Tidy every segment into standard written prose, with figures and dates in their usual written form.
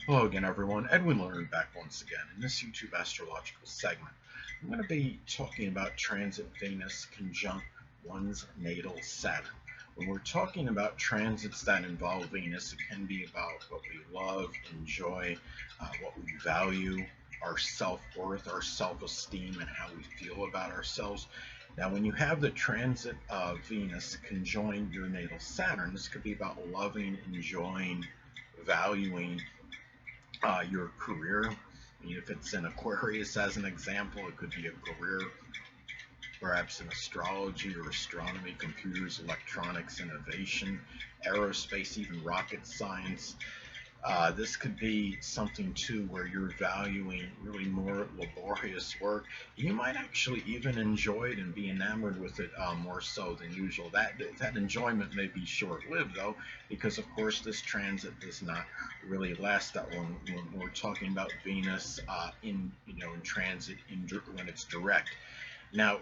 Hello again, everyone. Edwin Learnard back once again. In this YouTube astrological segment, I'm going to be talking about transit Venus conjunct one's natal Saturn. When we're talking about transits that involve Venus, it can be about what we love, enjoy, what we value, our self-worth, our self-esteem, and how we feel about ourselves. Now, when you have the transit of Venus conjoin your natal Saturn, this could be about loving, enjoying, valuing your career. I mean, if it's in Aquarius as an example, it could be a career perhaps in astrology or astronomy, computers, electronics, innovation, aerospace, even rocket science. This could be something too where you're valuing really more laborious work. You might actually even enjoy it and be enamored with it more so than usual. That enjoyment may be short-lived though, because of course this transit does not really last that long. When we're talking about Venus in transit when it's direct. Now,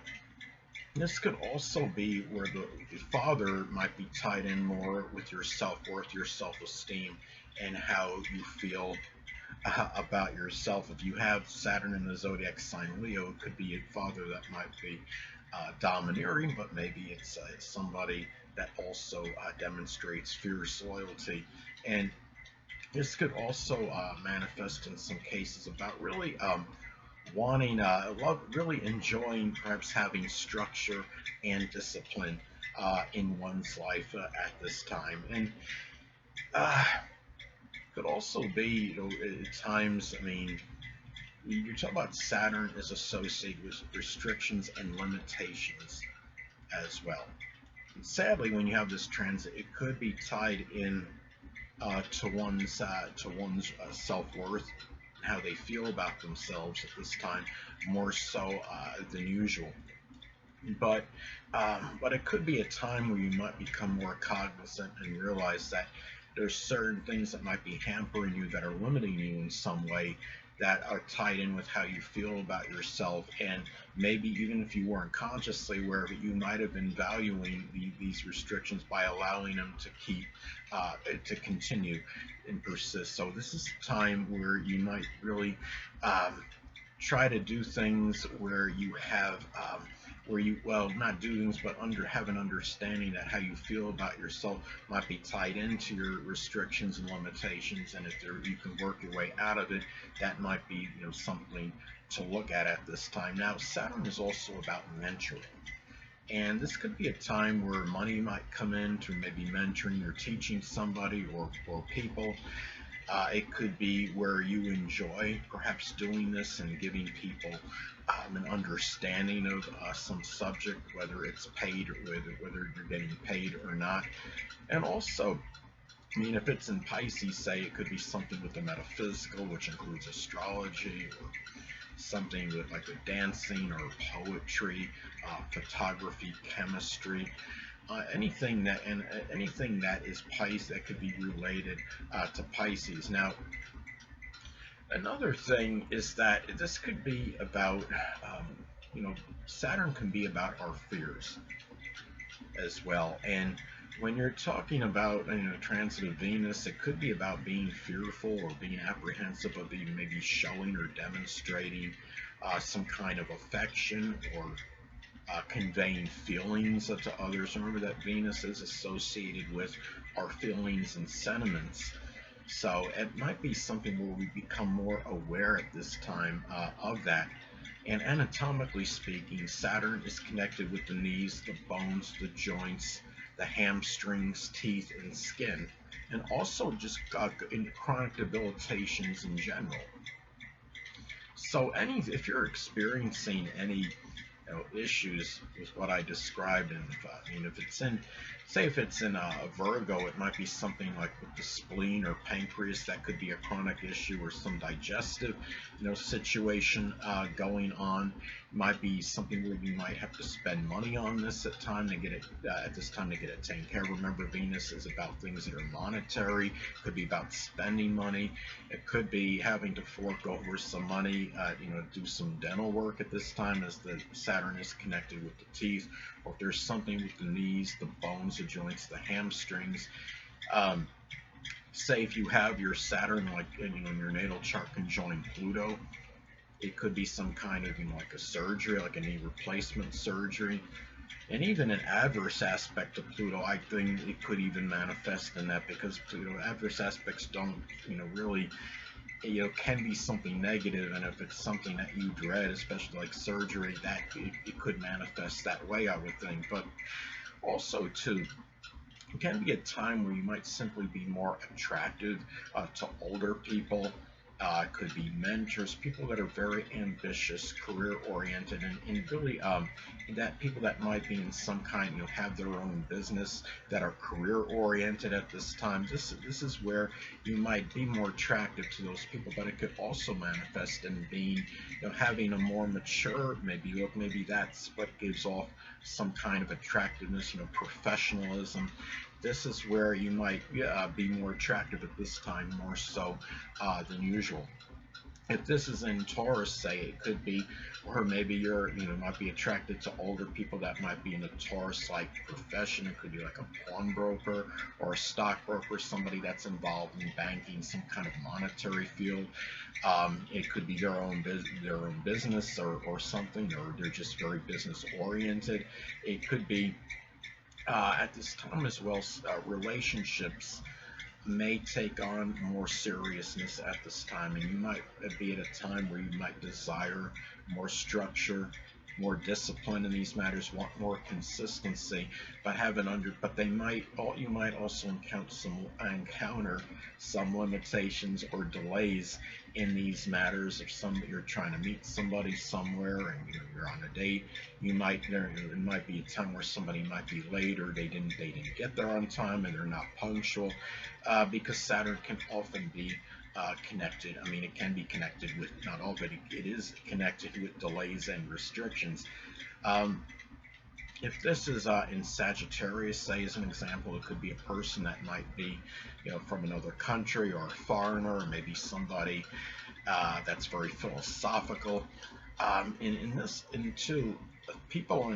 this could also be where the father might be tied in more with your self-worth, your self-esteem, and how you feel about yourself. If you have Saturn in the zodiac sign Leo, it could be a father that might be domineering, but maybe it's somebody that also demonstrates fierce loyalty. And this could also manifest in some cases about really wanting, really enjoying perhaps having structure and discipline in one's life at this time. And uh, could also be, at times, I mean, you're talking about Saturn is associated with restrictions and limitations as well. And sadly, when you have this transit, it could be tied in to one's self-worth and how they feel about themselves at this time, more so than usual. But but it could be a time where you might become more cognizant and realize that there's certain things that might be hampering you, that are limiting you in some way, that are tied in with how you feel about yourself. And maybe even if you weren't consciously aware of it, you might have been valuing these restrictions by allowing them to to continue and persist. So this is a time where you might really try to do things where you have where you, well, not do things, but have an understanding that how you feel about yourself might be tied into your restrictions and limitations. And if you can work your way out of it, that might be, something to look at this time. Now, Saturn is also about mentoring. And this could be a time where money might come in to maybe mentoring or teaching somebody or people. It could be where you enjoy perhaps doing this and giving people an understanding of some subject, whether it's paid or whether you're getting paid or not. And also, I mean, if it's in Pisces, say, it could be something with the metaphysical, which includes astrology, or something with like a dancing or poetry, photography, chemistry, anything that is Pisces, that could be related to Pisces. Now, another thing is that this could be about, Saturn can be about our fears as well. And when you're talking about, transit of Venus, it could be about being fearful or being apprehensive of being maybe showing or demonstrating some kind of affection, or conveying feelings to others. Remember that Venus is associated with our feelings and sentiments. So it might be something where we become more aware at this time of that. And anatomically speaking, Saturn is connected with the knees, the bones, the joints, the hamstrings, teeth, and skin, and also just in chronic debilitations in general. So if you're experiencing any issues with what I described, and if it's in, say, if it's in a Virgo, it might be something like with the spleen or pancreas. That could be a chronic issue, or some digestive, situation going on. It might be something where you might have to spend money on this at this time to get it taken care of. Remember, Venus is about things that are monetary. It could be about spending money. It could be having to fork over some money, do some dental work at this time, as the Saturn is connected with the teeth, or if there's something with the knees, the bones, the joints, the hamstrings. Um, Say if you have your Saturn, like in your natal chart conjoining Pluto, it could be some kind of like a surgery, like a knee replacement surgery. And even an adverse aspect to Pluto, I think it could even manifest in that, because Pluto adverse aspects don't, really, can be something negative, and if it's something that you dread, especially like surgery, that it could manifest that way, I would think. But also too, it can be a time where you might simply be more attracted to older people. Could be mentors, people that are very ambitious, career oriented, and really that people that might be in some kind, have their own business, that are career oriented at this time. This is where you might be more attractive to those people, but it could also manifest in being, having a more mature maybe look. Maybe that's what gives off some kind of attractiveness, professionalism. This is where you might be more attractive at this time, more so than usual. If this is in Taurus, say, it could be, or maybe you're, might be attracted to older people that might be in a Taurus-like profession. It could be like a pawnbroker or a stockbroker, somebody that's involved in banking, some kind of monetary field. It could be their own business, or something, or they're just very business oriented. It could be at this time as well, relationships may take on more seriousness at this time, and you might be at a time where you might desire more structure, more discipline in these matters, want more consistency, but you might also encounter some limitations or delays in these matters. If you're trying to meet somebody somewhere, and you're on a date, it might be a time where somebody might be late, or they didn't get there on time, and they're not punctual, because Saturn can often be connected. I mean, it can be connected with, not all, but it is connected with delays and restrictions. Um, if this is in Sagittarius, say, as an example, it could be a person that might be, from another country, or a foreigner, or maybe somebody that's very philosophical. In two, people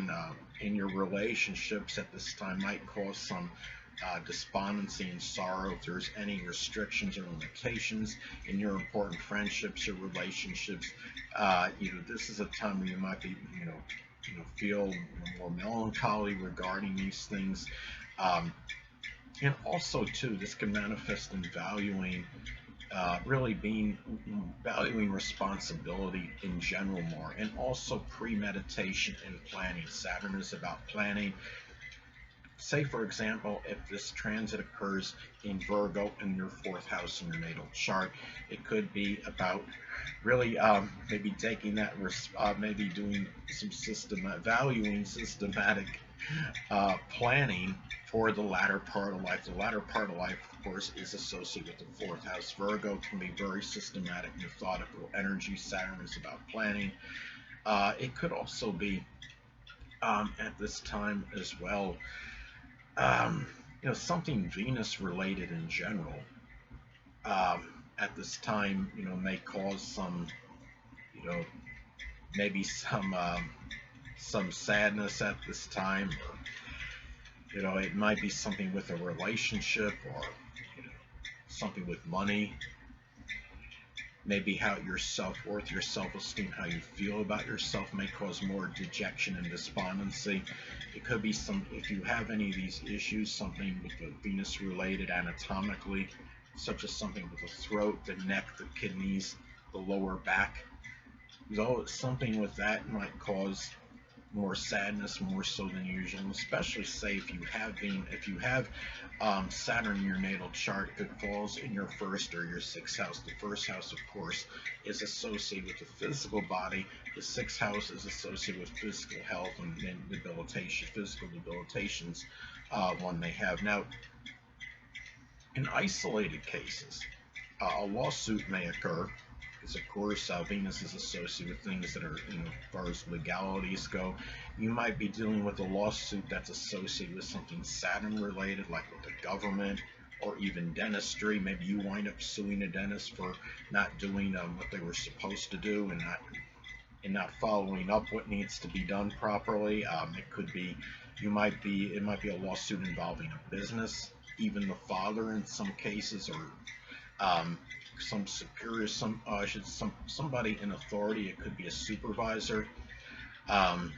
in your relationships at this time might cause some despondency and sorrow. If there's any restrictions or limitations in your important friendships or relationships, this is a time where you might be, feel more melancholy regarding these things. Um, and also, too, this can manifest in really being valuing responsibility in general more, and also premeditation and planning. Saturn is about planning. Say, for example, if this transit occurs in Virgo in your fourth house in your natal chart, it could be about really maybe taking that, maybe doing some valuing systematic planning for the latter part of life. The latter part of life, of course, is associated with the fourth house. Virgo can be very systematic, methodical energy. Saturn is about planning. It could also be at this time as well, something Venus related in general. At this time, may cause some, you know, maybe some sadness at this time, or it might be something with a relationship, or something with money. Maybe how your self-worth, your self-esteem, how you feel about yourself may cause more dejection and despondency. It could be if you have any of these issues, something with the Venus related anatomically, such as something with the throat, the neck, the kidneys, the lower back. Though something with that might cause more sadness, more so than usual, and especially, say, if you have Saturn in your natal chart, if it falls in your first or your sixth house. The first house, of course, is associated with the physical body. The sixth house is associated with physical health and physical debilitations one may have. Now, in isolated cases, a lawsuit may occur, because of course Venus is associated with things that are, as far as legalities go. You might be dealing with a lawsuit that's associated with something Saturn related, like with the government, or even dentistry. Maybe you wind up suing a dentist for not doing what they were supposed to do, and not following up what needs to be done properly. It might be a lawsuit involving a business. even the father in some cases, or some superior, somebody in authority. It could be a supervisor. Um,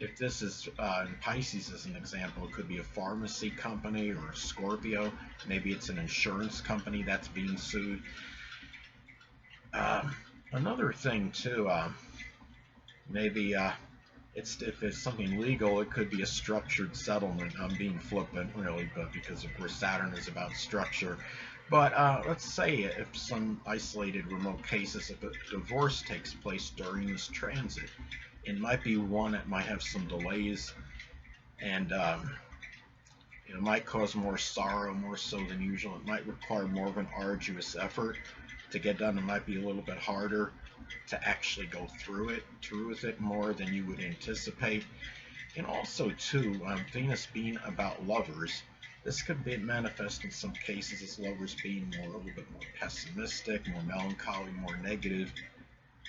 if this is in Pisces as an example, it could be a pharmacy company, or a Scorpio. Maybe it's an insurance company that's being sued. Um, Another thing too, maybe if it's something legal, it could be a structured settlement. I'm being flippant, really, but because of course Saturn is about structure. But let's say if some isolated remote cases, if a divorce takes place during this transit, it might be one that might have some delays, and it might cause more sorrow, more so than usual. It might require more of an arduous effort to get done. It might be a little bit harder to actually go through with it more than you would anticipate. And also, too, Venus being about lovers, this could be manifest in some cases as lovers being a little bit more pessimistic, more melancholy, more negative,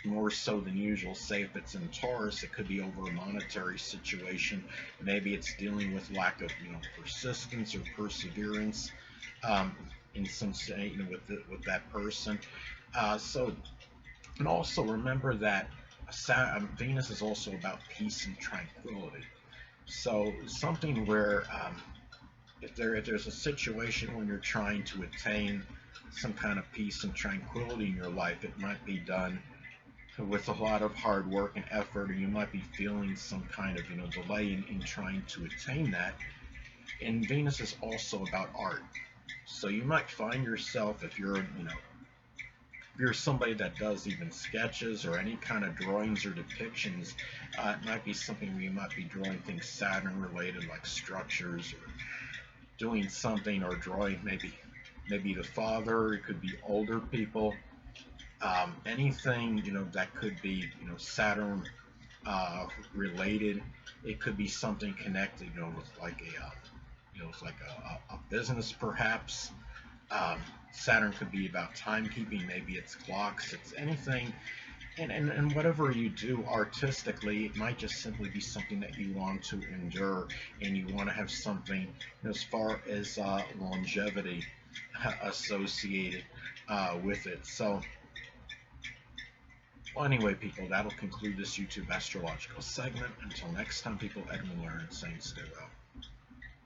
more so than usual. Say if it's in Taurus, it could be over a monetary situation. Maybe it's dealing with lack of, persistence or perseverance, in some say, with that person. So, and also remember that Venus is also about peace and tranquility. So something where if there's a situation when you're trying to attain some kind of peace and tranquility in your life, it might be done with a lot of hard work and effort, or you might be feeling some kind of delay in trying to attain that. And Venus is also about art. So you might find yourself, if you're somebody that does even sketches or any kind of drawings or depictions, it might be something where you might be drawing things Saturn related, like structures, or doing something, or drawing maybe the father. It could be older people. Anything that could be Saturn related. It could be something connected with like a business perhaps. Saturn could be about timekeeping. Maybe it's clocks. It's anything. And whatever you do artistically, it might just simply be something that you want to endure, and you want to have something as far as longevity associated with it. So, well, anyway, people, that'll conclude this YouTube astrological segment. Until next time, people, Edwin Learnard saying stay well.